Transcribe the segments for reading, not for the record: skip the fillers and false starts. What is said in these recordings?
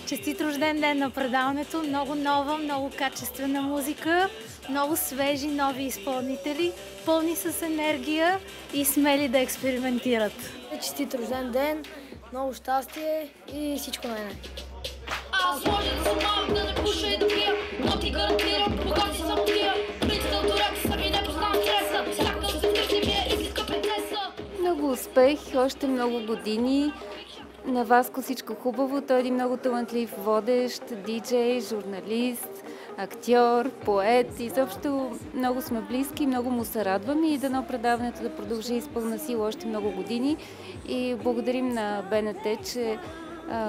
Честит рожден ден на предаването, много нова, много качествена музика, много свежи, нови изпълнители, пълни с енергия и смели да експериментират. Честит рожден ден, много щастие и всичко най-най. Аз може да съм малък, да не пуша и да пия, но ти гарантирам, богати съм тия. Принците от урек съм и не познавам стреса, всяка се скърси ми е истинска принцеса. Много успех, още много години. На Васко всичко хубаво. Той е един много талантлив водещ, диджей, журналист, актьор, поет. Изобщо много сме близки, много му се радваме и дано предаването да продължи с пълна сила още много години. И благодарим на БНТ, че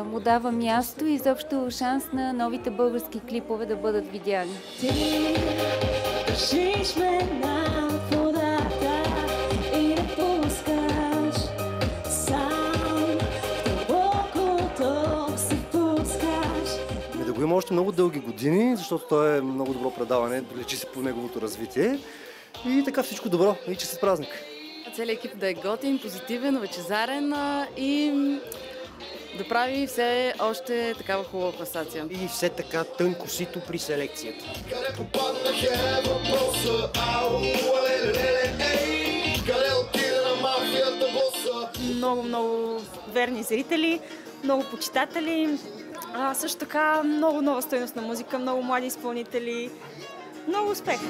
му дава място и изобщо шанс на новите български клипове да бъдат видяни. Да го има още много дълги години, защото той е много добро предаване, лечи се по неговото развитие. И така всичко добро и честит празник! Целият екип да е готин, позитивен, лъчезарен и да прави все още такава хубава класация. И все така тънко сито при селекцията. Много верни зрители, много почитатели, също така много нова стойностна музика, много млади изпълнители. Много успех!